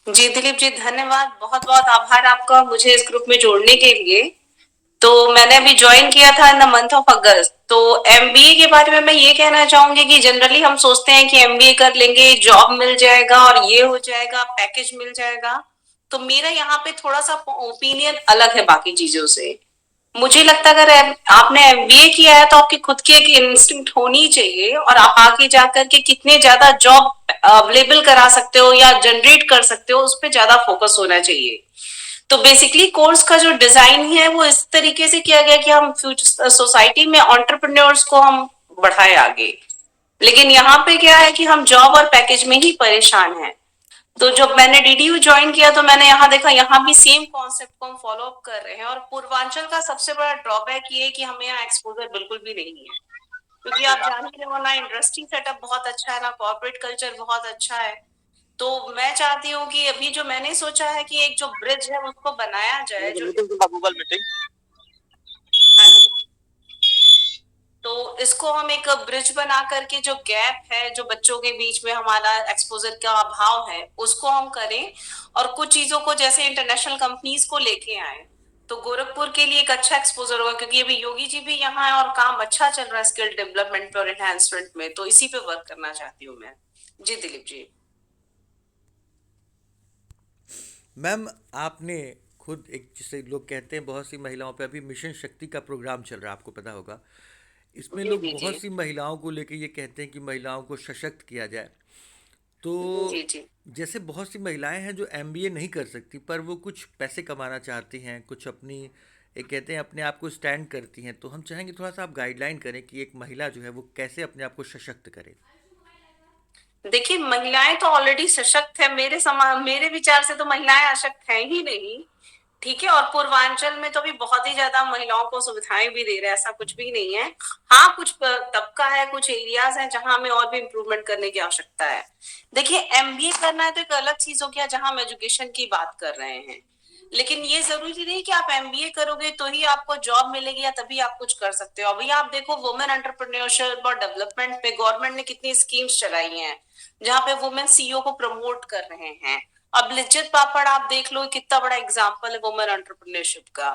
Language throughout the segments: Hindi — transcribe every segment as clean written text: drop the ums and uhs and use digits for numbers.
जी दिलीप जी, धन्यवाद। बहुत बहुत आभार आपका मुझे इस ग्रुप में जोड़ने के लिए। तो मैंने अभी ज्वाइन किया था इन द मंथ ऑफ अगस्त। तो एमबीए के बारे में मैं ये कहना चाहूंगी कि जनरली हम सोचते हैं कि एमबीए कर लेंगे, जॉब मिल जाएगा और ये हो जाएगा, पैकेज मिल जाएगा। तो मेरा यहाँ पे थोड़ा सा ओपिनियन अलग है बाकी चीजों से। मुझे लगता है अगर आपने एमबीए किया है तो आपकी खुद की एक इंस्टिंक्ट होनी चाहिए, और आप आगे जाकर के कितने ज्यादा जॉब अवेलेबल करा सकते हो या जनरेट कर सकते हो, उस पर ज्यादा फोकस होना चाहिए। तो बेसिकली कोर्स का जो डिजाइन है वो इस तरीके से किया गया कि हम फ्यूचर सोसाइटी में एंटरप्रेन्योर्स को हम बढ़ाए आगे। लेकिन यहाँ पे क्या है कि हम जॉब और पैकेज में ही परेशान हैं। तो जब मैंने डीडीयू ज्वाइन किया तो मैंने यहाँ देखा, यहाँ भी सेम कॉन्सेप्ट को हम फॉलो अप कर रहे हैं। और पूर्वांचल का सबसे बड़ा ड्रॉबैक ये है कि हमें यहाँ एक्सपोजर बिल्कुल भी नहीं है। क्योंकि आप जान ही रहे हो ना, इंडस्ट्री सेटअप बहुत अच्छा है ना, कॉर्पोरेट कल्चर बहुत अच्छा है। तो मैं चाहती हूँ कि अभी जो मैंने सोचा है कि एक जो ब्रिज है उसको बनाया जाए, जो गूगल मीटिंग। हाँ जी। तो इसको हम एक ब्रिज बना करके जो गैप है, जो बच्चों के बीच में हमारा एक्सपोजर का अभाव है, उसको हम करें। और कुछ चीजों को जैसे इंटरनेशनल कंपनीज को लेके आए, तो गोरखपुर के लिए एक अच्छा एक्सपोजर होगा। क्योंकि अभी योगी जी भी यहाँ है और काम अच्छा चल रहा है स्किल डेवलपमेंट पे और एनहांसमेंट में। तो इसी पे वर्क करना चाहती हूँ मैं। जी दिलीप जी। मैम, आपने खुद एक, जिसे लोग कहते हैं, बहुत सी महिलाओं पे अभी मिशन शक्ति का प्रोग्राम चल रहा है, आपको पता होगा। इसमें जी लोग जी जी। बहुत सी महिलाओं को लेके ये कहते हैं कि महिलाओं को सशक्त किया जाए। तो जी जी। जैसे बहुत सी महिलाएं हैं जो एमबीए नहीं कर सकती, पर वो कुछ पैसे कमाना चाहती हैं, कुछ अपनी, एक कहते हैं, अपने आप को स्टैंड करती हैं। तो हम चाहेंगे थोड़ा सा आप गाइडलाइन करें कि एक महिला जो है वो कैसे अपने आप को सशक्त करे। देखिए, महिलाएं तो ऑलरेडी सशक्त है। मेरे समान, मेरे विचार से तो महिलाएं अशक्त है ही नहीं। ठीक है। और पूर्वांचल में तो भी बहुत ही ज्यादा महिलाओं को सुविधाएं भी दे रहे हैं, ऐसा कुछ भी नहीं है। हाँ, कुछ तबका है, कुछ एरियाज हैं जहां हमें और भी इम्प्रूवमेंट करने की आवश्यकता है। देखिए, एमबीए करना है तो एक अलग चीज हो गया, जहां हम एजुकेशन की बात कर रहे हैं। लेकिन ये जरूरी नहीं कि आप एमबीए करोगे तो ही आपको जॉब मिलेगी या तभी आप कुछ कर सकते हो। अभी आप देखो, वुमेन एंटरप्रेन्योरशिप और डेवलपमेंट पे गवर्नमेंट ने कितनी स्कीम्स चलाई हैं, जहाँ पे वुमेन सीईओ को प्रमोट कर रहे हैं। अब लिज्जत पापड़ आप देख लो, कितना बड़ा एग्जाम्पल है वुमेन एंटरप्रेन्योरशिप का।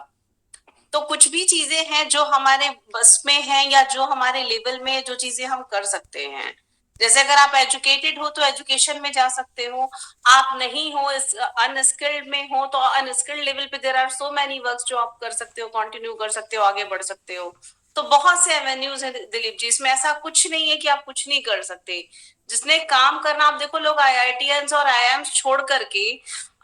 तो कुछ भी चीजें हैं जो हमारे बस में है, या जो हमारे लेवल में जो चीजें हम कर सकते हैं। जैसे अगर आप एजुकेटेड हो तो एजुकेशन में जा सकते हो। आप नहीं हो, अनस्किल्ड में हो, तो अनस्किल्ड लेवल पे there are so many works जो आप कर सकते हो, कंटिन्यू कर सकते हो, आगे बढ़ सकते हो। तो बहुत से एवेन्यूज है दिलीप जी, इसमें ऐसा कुछ नहीं है कि आप कुछ नहीं कर सकते। जिसने काम करना, आप देखो, लोग आईआईटीएंस और आईआईएम्स छोड़ करके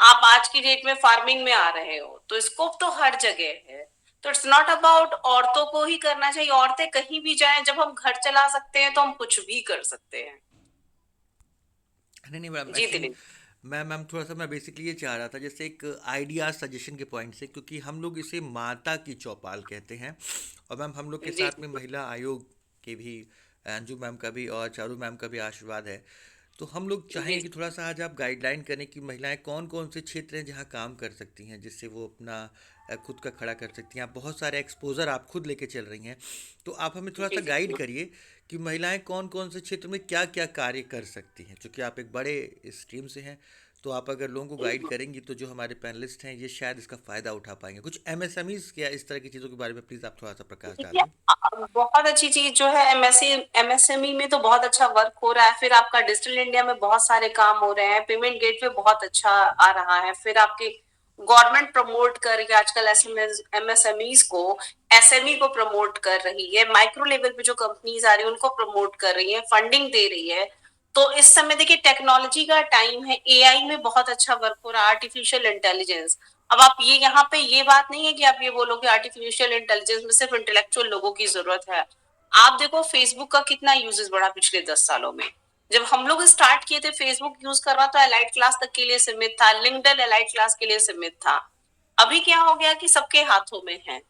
आप आज की डेट में फार्मिंग में आ रहे हो। तो स्कोप तो हर जगह है। तो इट्स नॉट अबाउट औरतों को ही करना चाहिए। औरतें कहीं भी जाएं, जब हम घर चला सकते हैं तो हम कुछ भी कर सकते हैं। नहीं नहीं मैम, जी एक्चुअली दिलीप। मैम थोड़ा सा मैं बेसिकली ये चाह रहा था, जैसे एक आइडिया सजेशन के पॉइंट से, क्योंकि हम लोग इसे माता की चौपाल कहते हैं। और मैम, हम लोग के जी साथ में महिला आयोग के भी, अंजू मैम का भी और चारू मैम का भी आशीर्वाद है। तो हम लोग जी चाहेंगे कि थोड़ा सा आज आप गाइडलाइन करें कि महिलाएं कौन कौन से क्षेत्र हैं जहां काम कर सकती हैं, जिससे वो अपना खुद का खड़ा कर सकती हैं। आप बहुत सारे एक्सपोजर आप खुद लेके चल रही हैं, तो आप हमें थोड़ा जी सा जी गाइड जी। करिए कि महिलाएं कौन कौन से क्षेत्र में क्या क्या कार्य कर सकती हैं। क्योंकि आप एक बड़े स्ट्रीम से हैं, तो आप अगर लोगों को गाइड करेंगी तो जो हमारे पैनलिस्ट हैं ये शायद इसका फ़ायदा उठा पाएंगे। कुछ एमएसएमईज या इस तरह की चीज़ों के बारे में प्लीज़ आप थोड़ा सा प्रकाश डाल देखिए, दें। बहुत अच्छी चीज जो है एमएससी एमएसएमई में तो बहुत अच्छा वर्क हो रहा है। फिर आपका डिजिटल इंडिया में बहुत सारे काम हो रहे हैं, पेमेंट गेटवे बहुत अच्छा आ रहा है। फिर आपके गवर्नमेंट प्रमोट करके आजकल एमएसएमईज को, एसएमई को प्रमोट कर रही है। माइक्रो लेवल पे जो कंपनीज आ रही है उनको प्रमोट कर रही है, फंडिंग दे रही है। तो इस समय देखिए, टेक्नोलॉजी का टाइम है। एआई में बहुत अच्छा वर्क हो रहा है, आर्टिफिशियल इंटेलिजेंस। अब आप ये यहाँ पे ये बात नहीं है कि आप ये बोलो कि आर्टिफिशियल इंटेलिजेंस में सिर्फ इंटेलेक्चुअल लोगों की जरूरत है। आप देखो फेसबुक का कितना यूजेस बढ़ा पिछले 10 सालों में। जब हम लोग स्टार्ट किए थे फेसबुक यूज करना, तो एलाइट क्लास तक के लिए सीमित था, लिंक्डइन एलाइट क्लास के लिए सीमित था। अभी क्या हो गया कि सबके हाथों में है।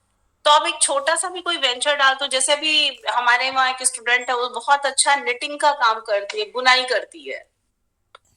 तो अब एक छोटा सा भी कोई वेंचर डाल, तो जैसे अभी हमारे वहाँ एक स्टूडेंट है, वो बहुत अच्छा निटिंग का काम करती है, बुनाई करती है।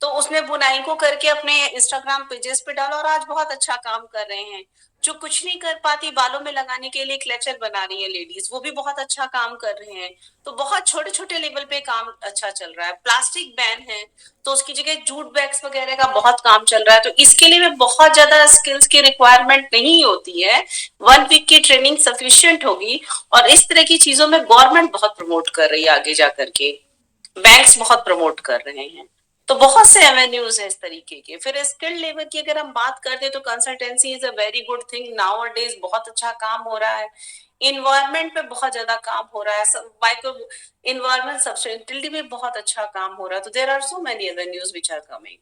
तो उसने बुनाई को करके अपने इंस्टाग्राम पेजेस पे डाला और आज बहुत अच्छा काम कर रहे हैं। जो कुछ नहीं कर पाती बालों में लगाने के लिए क्लेचर बना रही है लेडीज, वो भी बहुत अच्छा काम कर रहे हैं। तो बहुत छोटे छोटे लेवल पे काम अच्छा चल रहा है। प्लास्टिक बैन है तो उसकी जगह जूट बैग्स वगैरह का बहुत काम चल रहा है। तो इसके लिए भी बहुत ज्यादा स्किल्स की रिक्वायरमेंट नहीं होती है। 1 वीक की ट्रेनिंग सफिशियंट होगी। और इस तरह की चीजों में गवर्नमेंट बहुत प्रमोट कर रही है आगे जा करके, बैंक्स बहुत प्रमोट कर रहे हैं। तो बहुत से एवेन्यूज है इस तरीके के। फिर स्किल्ड लेबर की अगर हम बात करते तो consultancy is a very good thing now days, बहुत अच्छा काम हो रहा है। इन्वायरमेंट पे बहुत ज्यादा काम हो रहा है, माइक्रो इन्वायरमेंट सस्टेनेबिलिटी पे बहुत अच्छा काम हो रहा है। तो there are so many avenues which are coming.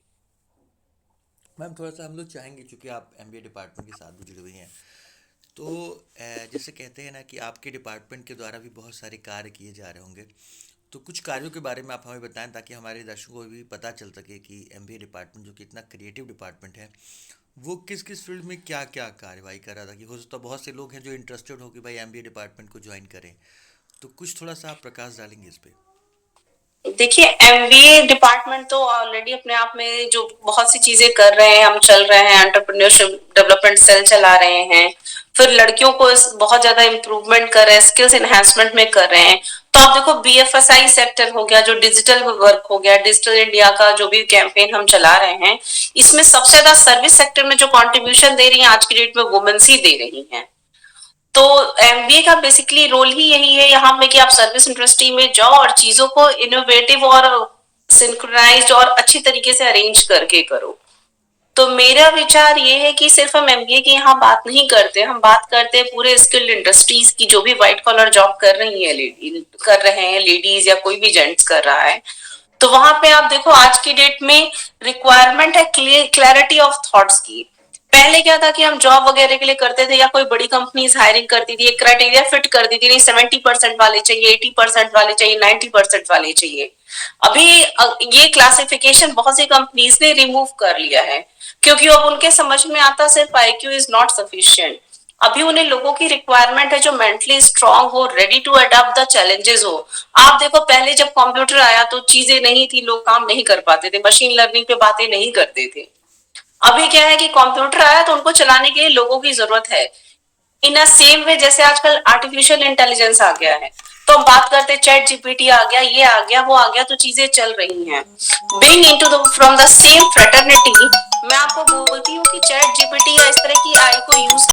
Ma'am थोड़ा सा हम लोग चाहेंगे, चूंकि आप एमबीए डिपार्टमेंट के साथ भी जुड़ी हुई हैं, तो जैसे कहते हैं ना कि आपके डिपार्टमेंट के द्वारा भी बहुत सारे कार्य किए जा रहे होंगे, तो कुछ कार्यों के बारे में आप हमें बताएं ताकि हमारे दर्शकों को भी पता चल सके कि एमबीए डिपार्टमेंट जो कि इतना क्रिएटिव डिपार्टमेंट है, वो किस किस फील्ड में क्या क्या कार्यवाही कर रहा था। कि हो सकता है बहुत से लोग हैं जो इंटरेस्टेड हो कि भाई एमबीए डिपार्टमेंट को ज्वाइन करें, तो कुछ थोड़ा सा आप प्रकाश डालेंगे इस पे। देखिए, एमबीए डिपार्टमेंट तो ऑलरेडी अपने आप में जो बहुत सी चीजें कर रहे हैं, हम चल रहे हैं, एंटरप्रेन्योरशिप डेवलपमेंट सेल चला रहे हैं। फिर लड़कियों को बहुत ज्यादा इम्प्रूवमेंट कर रहे हैं, स्किल्स एनहेंसमेंट में कर रहे हैं। तो आप देखो, बीएफएसआई सेक्टर हो गया, जो डिजिटल वर्क हो गया, डिजिटल इंडिया का जो भी कैंपेन हम चला रहे हैं, इसमें सबसे ज्यादा सर्विस सेक्टर में जो कंट्रीब्यूशन दे रही है आज की डेट में वुमेन्स ही दे रही हैं। तो एमबीए का बेसिकली रोल ही यही है यहाँ पे कि आप सर्विस इंडस्ट्री में जाओ और चीजों को इनोवेटिव और सिंक्रोनाइज्ड और अच्छी तरीके से अरेंज करके करो। तो मेरा विचार ये है कि सिर्फ हम एमबीए की यहाँ बात नहीं करते, हम बात करते हैं पूरे स्किल्ड इंडस्ट्रीज की, जो भी व्हाइट कॉलर जॉब कर रही है, कर रहे हैं लेडीज या कोई भी जेंट्स कर रहा है। तो वहां पे आप देखो, आज की डेट में रिक्वायरमेंट है क्लैरिटी ऑफ थॉट्स की। पहले क्या था कि हम जॉब वगैरह के लिए करते थे या कोई बड़ी कंपनीज हायरिंग करती थी, एक क्राइटेरिया फिट कर दी थी, नहीं 70% वाले चाहिए, 80% वाले चाहिए, 90% वाले चाहिए। अभी ये क्लासिफिकेशन बहुत सी कंपनीज ने रिमूव कर लिया है, क्योंकि अब उनके समझ में आता सिर्फ आईक्यू इज नॉट सफिशिएंट। अभी उन्हें लोगों की रिक्वायरमेंट है जो मेंटली स्ट्रांग हो, ready to adopt the challenges हो। आप देखो, पहले जब कंप्यूटर आया तो चीजें नहीं थी, लोग काम नहीं कर पाते थे, मशीन लर्निंग पे बातें नहीं करते थे। अभी क्या है कि कंप्यूटर आया तो उनको चलाने के लिए लोगों की जरूरत है। इन अ सेम वे जैसे आजकल आर्टिफिशियल इंटेलिजेंस आ गया है, तो हम बात करते चैट जीपीटी आ गया, ये आ गया, वो आ गया, तो चीजें चल रही हैं। Being into the from the same fraternity, मैं आपको बोलती हूँ कि चैट जीपीटी या इस तरह की आई को यूज